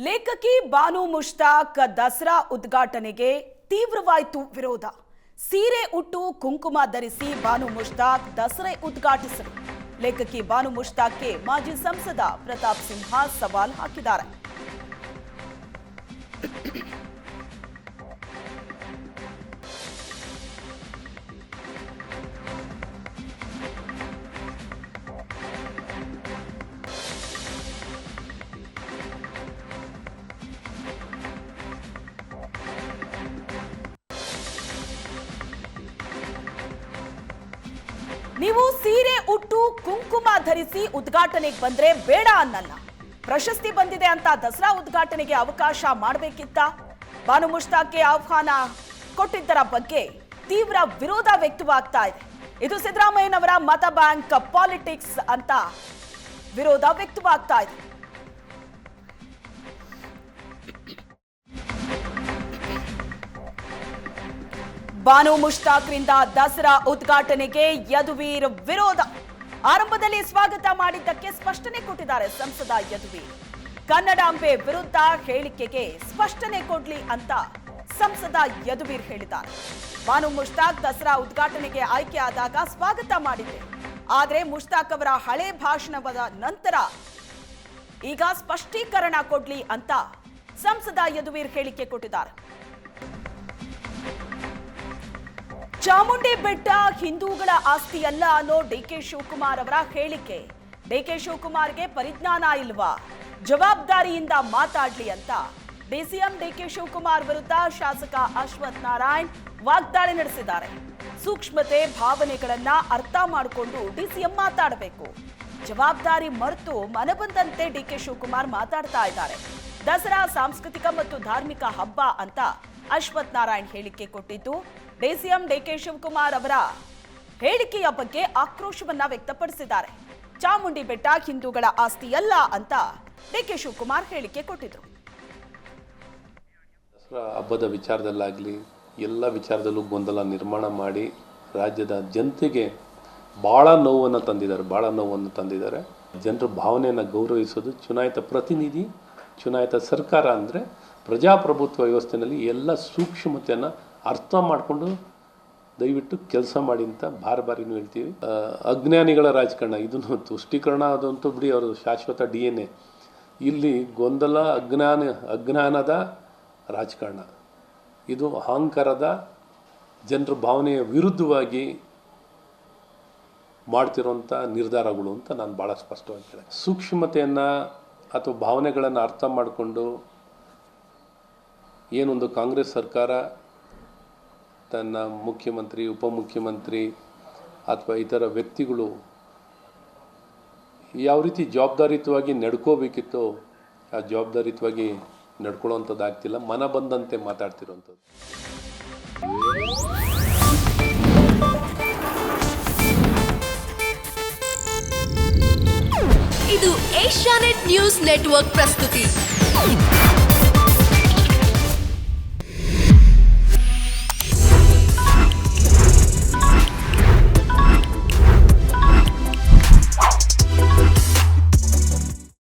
ಲೇಖಕಿ ಬಾನು ಮುಷ್ತಾಕ್ ದಸರಾ ಉದ್ಘಾಟನೆಗೆ ತೀವ್ರವಾಯಿತು ವಿರೋಧ. ಸೀರೆ ಉಟ್ಟು ಕುಂಕುಮ ಧರಿಸಿ ಬಾನು ಮುಷ್ತಾಕ್ ದಸರಾ ಉದ್ಘಾಟಿಸಿದರು. ಲೇಖಕಿ ಬಾನು ಮುಷ್ತಾಕ್ಗೆ ಮಾಜಿ ಸಂಸದ ಪ್ರತಾಪ್ ಸಿಂಹ ಸವಾಲ್ ಹಾಕಿದ್ದಾರೆ. ನೀವು ಸೀರೆ ಉಟ್ಟು ಕುಂಕುಮ ಧರಿಸಿ ಉದ್ಘಾಟನೆಗೆ ಬಂದ್ರೆ ಬೇಡ ಅನ್ನಲ್ಲ. ಪ್ರಶಸ್ತಿ ಬಂದಿದೆ ಅಂತ ದಸರಾ ಉದ್ಘಾಟನೆಗೆ ಅವಕಾಶ ಮಾಡಬೇಕಿತ್ತ? ಬಾನು ಮುಷ್ತಾಕ್ಗೆ ಆಹ್ವಾನ ಕೊಟ್ಟಿದ್ದರ ಬಗ್ಗೆ ತೀವ್ರ ವಿರೋಧ ವ್ಯಕ್ತವಾಗ್ತಾ ಇದೆ. ಇದು ಸಿದ್ದರಾಮಯ್ಯನವರ ಮತ ಬ್ಯಾಂಕ್ ಪಾಲಿಟಿಕ್ಸ್ ಅಂತ ವಿರೋಧ ವ್ಯಕ್ತವಾಗ್ತಾ ಇದೆ. ಬಾನು ಮುಷ್ತಾಕ್ರಿಂದ ದಸರಾ ಉದ್ಘಾಟನೆಗೆ ಯದುವೀರ್ ವಿರೋಧ. ಆರಂಭದಲ್ಲಿ ಸ್ವಾಗತ ಮಾಡಿದ್ದಕ್ಕೆ ಸ್ಪಷ್ಟನೆ ಕೊಟ್ಟಿದ್ದಾರೆ ಸಂಸದ ಯದುವೀರ್. ಕನ್ನಡಾಂಬೆ ವಿರುದ್ಧ ಹೇಳಿಕೆಗೆ ಸ್ಪಷ್ಟನೆ ಕೊಡ್ಲಿ ಅಂತ ಸಂಸದ ಯದುವೀರ್ ಹೇಳಿದ್ದಾರೆ. ಬಾನು ಮುಷ್ತಾಕ್ ದಸರಾ ಉದ್ಘಾಟನೆಗೆ ಆಯ್ಕೆ ಆದಾಗ ಸ್ವಾಗತ ಮಾಡಿದ್ದೆ, ಆದರೆ ಮುಷ್ತಾಕ್ ಅವರ ಹಳೆ ಭಾಷಣದ ನಂತರ ಈಗ ಸ್ಪಷ್ಟೀಕರಣ ಕೊಡ್ಲಿ ಅಂತ ಸಂಸದ ಯದುವೀರ್ ಹೇಳಿಕೆ ಕೊಟ್ಟಿದ್ದಾರೆ. ಚಾಮುಂಡಿ ಬೆಟ್ಟ ಹಿಂದೂಗಳ ಆಸ್ತಿಯಲ್ಲ ಅನ್ನೋ ಡಿಕೆ ಶಿವಕುಮಾರ್ ಅವರ ಹೇಳಿಕೆ. ಡಿಕೆ ಶಿವಕುಮಾರ್ಗೆ ಪರಿಜ್ಞಾನ ಇಲ್ವಾ? ಜವಾಬ್ದಾರಿಯಿಂದ ಮಾತಾಡ್ಲಿ ಅಂತ ಡಿಸಿಎಂ ಡಿಕೆ ಶಿವಕುಮಾರ್ ವಿರುದ್ಧ ಶಾಸಕ ಅಶ್ವಥ್ ನಾರಾಯಣ್ ವಾಗ್ದಾಳಿ ನಡೆಸಿದ್ದಾರೆ. ಸೂಕ್ಷ್ಮತೆ ಭಾವನೆಗಳನ್ನ ಅರ್ಥ ಮಾಡಿಕೊಂಡು ಡಿಸಿಎಂ ಮಾತಾಡಬೇಕು. ಜವಾಬ್ದಾರಿ ಮರೆತು ಮನಬಂದಂತೆ ಡಿಕೆ ಶಿವಕುಮಾರ್ ಮಾತಾಡ್ತಾ ಇದ್ದಾರೆ. ದಸರಾ ಸಾಂಸ್ಕೃತಿಕ ಮತ್ತು ಧಾರ್ಮಿಕ ಹಬ್ಬ ಅಂತ ಅಶ್ವಥ್ ನಾರಾಯಣ್ ಹೇಳಿಕೆ ಕೊಟ್ಟಿದ್ದು, ಡಿಸಿಎಂ ಡಿಕೆ ಶಿವಕುಮಾರ್ ಅವರ ಹೇಳಿಕೆಯ ಬಗ್ಗೆ ಆಕ್ರೋಶವನ್ನ ವ್ಯಕ್ತಪಡಿಸಿದ್ದಾರೆ. ಚಾಮುಂಡಿ ಬೆಟ್ಟ ಹಿಂದೂಗಳ ಆಸ್ತಿಯಲ್ಲ ಅಂತ ಡಿಕೆ ಶಿವಕುಮಾರ್ ಹೇಳಿಕೆ ಕೊಟ್ಟಿದ್ರು. ದಸರಾ ಹಬ್ಬದ ವಿಚಾರದಲ್ಲಾಗಲಿ ಎಲ್ಲ ವಿಚಾರದಲ್ಲೂ ಗೊಂದಲ ನಿರ್ಮಾಣ ಮಾಡಿ ರಾಜ್ಯದ ಜನತೆಗೆ ಭಾಳ ನೋವನ್ನು ತಂದಿದ್ದಾರೆ. ಜನರ ಭಾವನೆಯನ್ನು ಗೌರವಿಸೋದು ಚುನಾಯಿತ ಪ್ರತಿನಿಧಿ, ಚುನಾಯಿತ ಸರ್ಕಾರ ಅಂದರೆ ಪ್ರಜಾಪ್ರಭುತ್ವ ವ್ಯವಸ್ಥೆಯಲ್ಲಿ ಎಲ್ಲ ಸೂಕ್ಷ್ಮತೆಯನ್ನು ಅರ್ಥ ಮಾಡಿಕೊಂಡು ದಯವಿಟ್ಟು ಕೆಲಸ ಮಾಡಿ ಅಂತ ಬಾರಿನೂ ಹೇಳ್ತೀವಿ. ಅಜ್ಞಾನಿಗಳ ರಾಜಕಾರಣ, ಇದನ್ನು ತುಷ್ಟೀಕರಣ ಅದಂತೂ ಬಿಡಿ, ಅವರು ಶಾಶ್ವತ DNA. ಇಲ್ಲಿ ಗೊಂದಲ, ಅಜ್ಞಾನದ ರಾಜಕಾರಣ, ಇದು ಅಹಂಕಾರದ ಜನರ ಭಾವನೆಯ ವಿರುದ್ಧವಾಗಿ ಮಾಡ್ತಿರೋಂಥ ನಿರ್ಧಾರಗಳು ಅಂತ ನಾನು ಭಾಳ ಸ್ಪಷ್ಟವಾಗಿ ಹೇಳ್ತೇನೆ. ಸೂಕ್ಷ್ಮತೆಯನ್ನು ಅಥವಾ ಭಾವನೆಗಳನ್ನು ಅರ್ಥ ಮಾಡಿಕೊಂಡು ಏನೊಂದು ಕಾಂಗ್ರೆಸ್ ಸರ್ಕಾರ ತನ್ನ ಮುಖ್ಯಮಂತ್ರಿ, ಉಪಮುಖ್ಯಮಂತ್ರಿ ಅಥವಾ ಇತರ ವ್ಯಕ್ತಿಗಳು ಯಾವ ರೀತಿ ಜವಾಬ್ದಾರಿಯುತವಾಗಿ ನಡ್ಕೋಬೇಕಿತ್ತೋ ಆ ಜವಾಬ್ದಾರಿಯುತವಾಗಿ ನಡ್ಕೊಳ್ಳೋವಂಥದ್ದಾಗ್ತಿಲ್ಲ. ಮನ ಬಂದಂತೆ ಮಾತಾಡ್ತಿರೋವಂಥದ್ದು. ಇದು ಏಷ್ಯಾನೆಟ್ ನ್ಯೂಸ್ ನೆಟ್ವರ್ಕ್ ಪ್ರಸ್ತುತಿ.